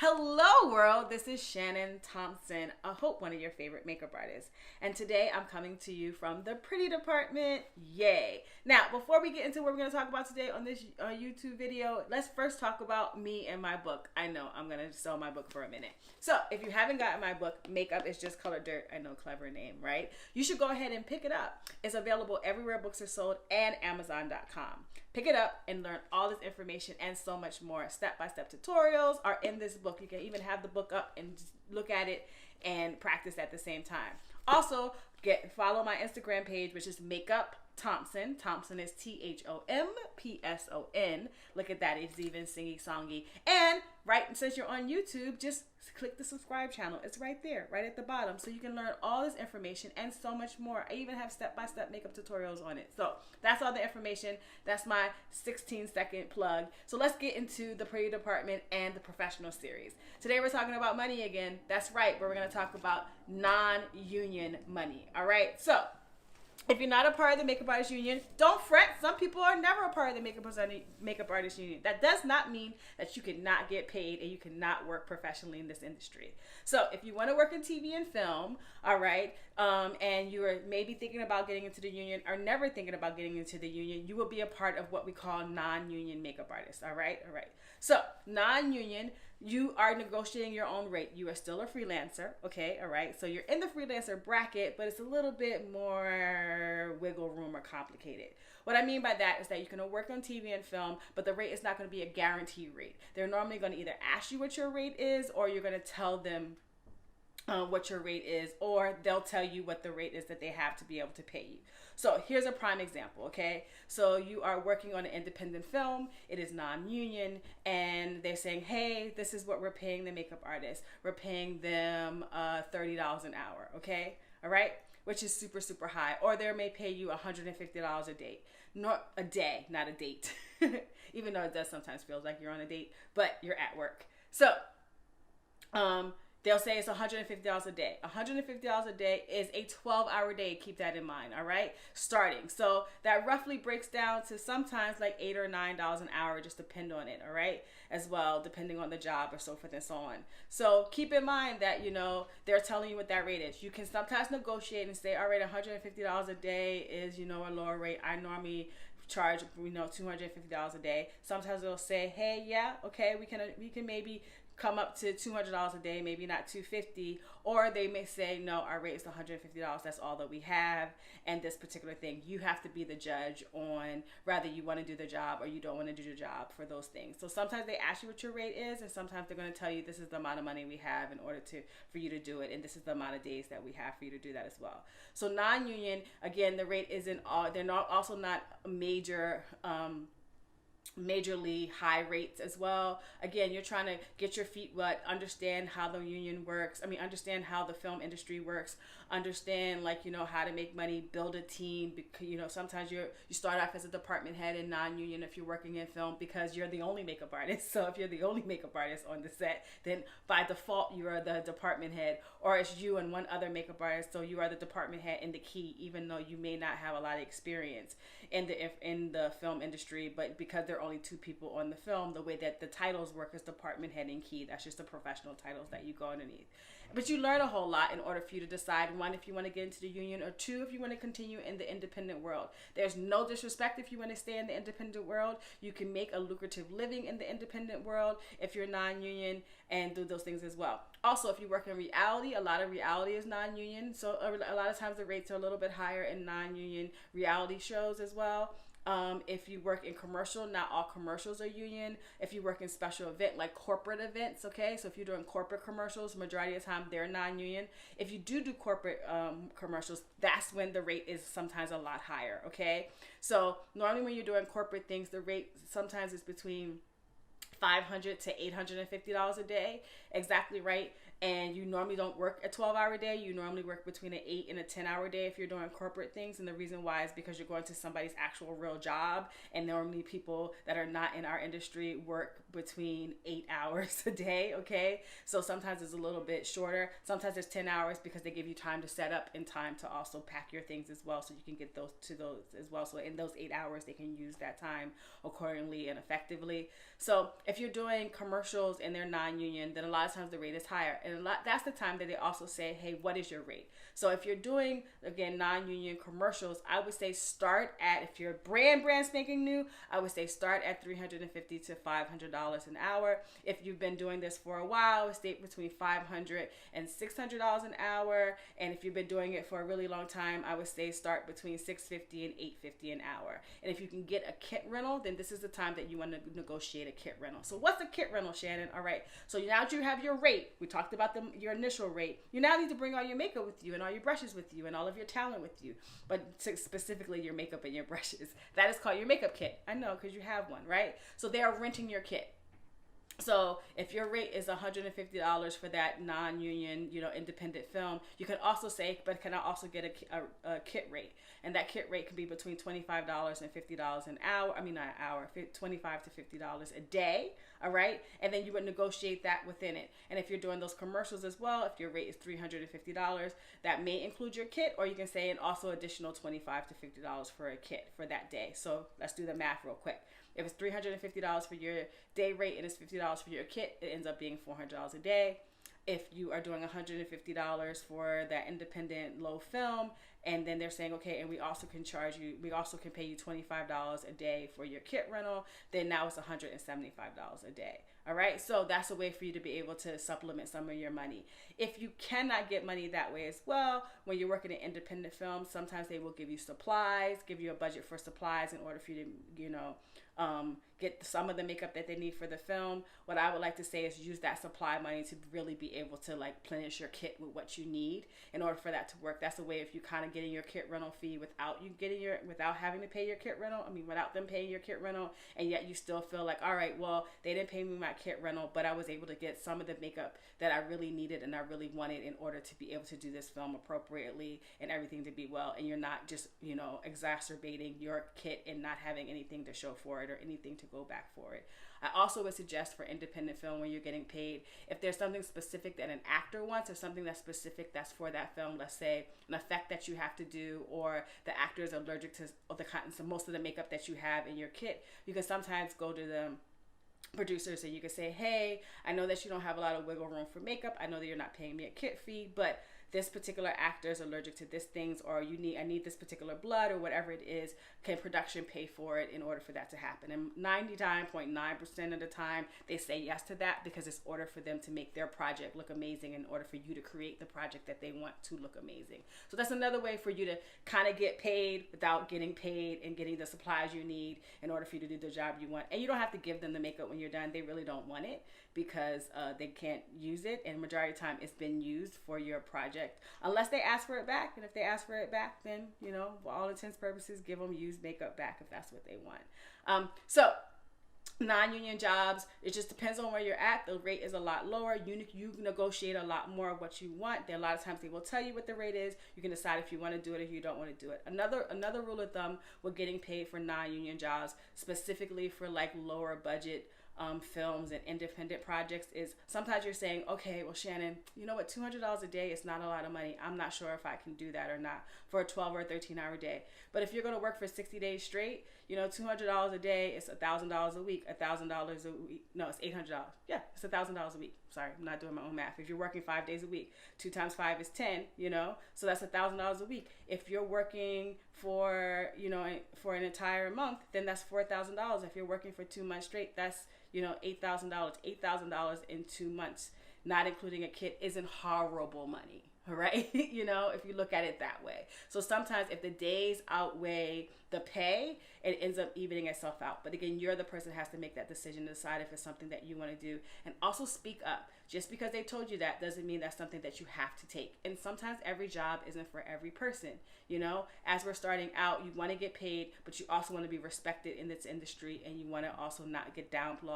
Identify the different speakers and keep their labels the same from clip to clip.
Speaker 1: Hello world, this is Shannon Thompson, I hope one of your favorite makeup artists. And today I'm coming to you from the pretty department, yay. Now, before we get into what we're going to talk about today on this YouTube video, let's first talk about me and my book. I know, I'm going to sell my book for a minute. So, if you haven't gotten my book, Makeup is Just Color Dirt, I know, clever name, right? You should go ahead and pick it up. It's available everywhere books are sold and Amazon.com. Pick it up and learn all this information and so much more. Step-by-step tutorials are in this book. You can even have the book up and just look at it and practice at the same time. Also, follow my Instagram page, which is Makeup Thompson. Thompson is Thompson. Look at that. It's even singy-songy. And since you're on YouTube, just click the subscribe channel. It's right there, right at the bottom. So you can learn all this information and so much more. I even have step-by-step makeup tutorials on it. So that's all the information. That's my 16-second plug. So let's get into the pretty department and the professional series. Today we're talking about money again. That's right, but we're going to talk about non-union money. All right, so if you're not a part of the Makeup Artist Union, don't fret. Some people are never a part of the Makeup Artist Union. That does not mean that you cannot get paid and you cannot work professionally in this industry. So if you want to work in TV and film, all right, and you are maybe thinking about getting into the union or never thinking about getting into the union, you will be a part of what we call non-union makeup artists, all right? All right. So non-union, you are negotiating your own rate. You are still a freelancer, okay, all right? So you're in the freelancer bracket, but it's a little bit more wiggle room or complicated. What I mean by that is that you can work on TV and film, but the rate is not going to be a guaranteed rate. They're normally going to either ask you what your rate is, or you're going to tell them what your rate is, or they'll tell you what the rate is that they have to be able to pay you. So here's a prime example, okay? So you are working on an independent film, it is non-union, and they're saying, hey, this is what we're paying the makeup artist. We're paying them $30 an hour, okay? All right? Which is super, super high. Or they may pay you $150 a day. Not a day, not a date. Even though it does sometimes feel like you're on a date, but you're at work. So, they'll say it's $150 a day. $150 a day is a 12-hour day. Keep that in mind, all right? Starting. So that roughly breaks down to sometimes like $8 or $9 an hour, just depend on it, all right? As well, depending on the job or so forth and so on. So keep in mind that, they're telling you what that rate is. You can sometimes negotiate and say, all right, $150 a day is, a lower rate. I normally charge, $250 a day. Sometimes they'll say, hey, yeah, okay, we can maybe come up to $200 a day, maybe not $250, or they may say, no, our rate is $150, that's all that we have, and this particular thing, you have to be the judge on whether you want to do the job or you don't want to do the job for those things. So sometimes they ask you what your rate is, and sometimes they're going to tell you this is the amount of money we have in order for you to do it, and this is the amount of days that we have for you to do that as well. So non-union, again, the rate isn't they're also not majorly high rates as well. Again, you're trying to get your feet wet, understand how the union works. Understand how the film industry works. Understand how to make money, build a team. Because sometimes you start off as a department head in non-union if you're working in film because you're the only makeup artist. So if you're the only makeup artist on the set, then by default you are the department head, or it's you and one other makeup artist. So you are the department head in the key, even though you may not have a lot of experience in the film industry, but because there are only two people on the film, the way that the titles work is department head and key. That's just the professional titles that you go underneath. But you learn a whole lot in order for you to decide, one, if you want to get into the union, or two, if you want to continue in the independent world. There's no disrespect if you want to stay in the independent world. You can make a lucrative living in the independent world if you're non-union and do those things as well. Also, if you work in reality, a lot of reality is non-union. So a lot of times the rates are a little bit higher in non-union reality shows as well. If you work in commercial, not all commercials are union. If you work in special event, like corporate events, okay? So if you're doing corporate commercials, majority of the time they're non-union. If you do corporate commercials, that's when the rate is sometimes a lot higher, okay? So normally when you're doing corporate things, the rate sometimes is between $500 to $850 a day, exactly right. And you normally don't work a 12-hour day. You normally work between an 8 and a 10-hour day if you're doing corporate things. And the reason why is because you're going to somebody's actual real job. And normally people that are not in our industry work between 8 hours a day, okay? So sometimes it's a little bit shorter. Sometimes it's 10 hours because they give you time to set up and time to also pack your things as well, so you can get those as well. So in those 8 hours, they can use that time accordingly and effectively. So if you're doing commercials and they're non-union, then a lot of times the rate is higher. And that's the time that they also say, hey, what is your rate? So if you're doing, again, non-union commercials, I would say start at, if you're brand spanking new, I would say start at $350 to $500 an hour. If you've been doing this for a while, stay between $500 and $600 an hour. And if you've been doing it for a really long time, I would say start between $650 and $850 an hour. And if you can get a kit rental, then this is the time that you want to negotiate a kit rental. So what's a kit rental, Shannon? All right. So now that you have your rate, we talked about your initial rate. You now need to bring all your makeup with you and all your brushes with you and all of your talent with you, but specifically your makeup and your brushes. That is called your makeup kit. I know, because you have one, right? So they are renting your kit. So if your rate is $150 for that non-union, independent film, you can also say, but can I also get a kit rate? And that kit rate can be between $25 and $50 an hour. I mean, not an hour, $25 to $50 a day. All right. And then you would negotiate that within it. And if you're doing those commercials as well, if your rate is $350, that may include your kit, or you can say an also additional $25 to $50 for a kit for that day. So let's do the math real quick. If it's $350 for your day rate and it's $50 for your kit, it ends up being $400 a day. If you are doing $150 for that independent low film, and then they're saying, okay, and we also can pay you $25 a day for your kit rental, then now it's $175 a day. All right. So that's a way for you to be able to supplement some of your money. If you cannot get money that way as well, when you're working in independent films, sometimes they will give you supplies, give you a budget for supplies in order for you to, get some of the makeup that they need for the film. What I would like to say is use that supply money to really be able to replenish your kit with what you need in order for that to work. That's a way if you kind of getting your kit rental fee without having to pay your kit rental. I mean, without them paying your kit rental, and yet you still feel like, all right, well, they didn't pay me my kit rental, but I was able to get some of the makeup that I really needed and I really wanted in order to be able to do this film appropriately and everything to be well. And you're not just, exacerbating your kit and not having anything to show for it or anything to go back for it. I also would suggest for independent film, when you're getting paid, if there's something specific that an actor wants or something that's specific that's for that film, let's say an effect that you have to do, or the actor is allergic to most of the makeup that you have in your kit, you can sometimes go to the producers and you can say, hey, I know that you don't have a lot of wiggle room for makeup. I know that you're not paying me a kit fee, but this particular actor is allergic to this things, or I need this particular blood, or whatever it is. Can production pay for it in order for that to happen? And 99.9% of the time, they say yes to that, because it's order for them to make their project look amazing, in order for you to create the project that they want to look amazing. So that's another way for you to kind of get paid without getting paid and getting the supplies you need in order for you to do the job you want. And you don't have to give them the makeup when you're done. They really don't want it, because they can't use it, and majority of the time it's been used for your project, unless they ask for it back. And if they ask for it back, then for all intents and purposes, give them used makeup back if that's what they want. So non-union jobs, it just depends on where you're at. The rate is a lot lower. You negotiate a lot more of what you want. There, a lot of times they will tell you what the rate is. You can decide if you want to do it or if you don't want to do it. Another rule of thumb with getting paid for non-union jobs, specifically for lower budget films and independent projects, is sometimes you're saying, okay, well, Shannon, you know what, $200 a day is not a lot of money. I'm not sure if I can do that or not for a 12 or 13-hour day. But if you're going to work for 60 days straight, $200 a day is $1,000 a week. $1,000 a week. No, it's $800. Yeah, it's $1,000 a week. Sorry, I'm not doing my own math. If you're working 5 days a week, 2 times 5 is 10, so that's $1,000 a week. If you're working for, for an entire month, then that's $4,000. If you're working for 2 months straight, that's, $8,000. $8,000 in 2 months, not including a kit, isn't horrible money. All right. If you look at it that way. So sometimes if the days outweigh the pay, it ends up evening itself out. But again, you're the person that has to make that decision to decide if it's something that you want to do. And also speak up. Just because they told you that doesn't mean that's something that you have to take. And sometimes every job isn't for every person. As we're starting out, you want to get paid, but you also want to be respected in this industry, and you want to also not get downplayed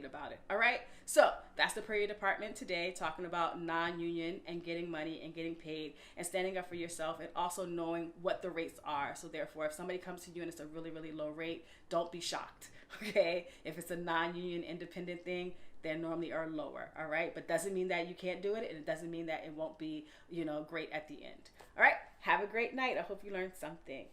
Speaker 1: about it. All right. So that's the prayer department today, talking about non-union and getting money and getting paid and standing up for yourself, and also knowing what the rates are. So therefore, if somebody comes to you and it's a really, really low rate, don't be shocked. Okay. If it's a non-union independent thing, they normally are lower. All right. But doesn't mean that you can't do it. And it doesn't mean that it won't be, great at the end. All right. Have a great night. I hope you learned something.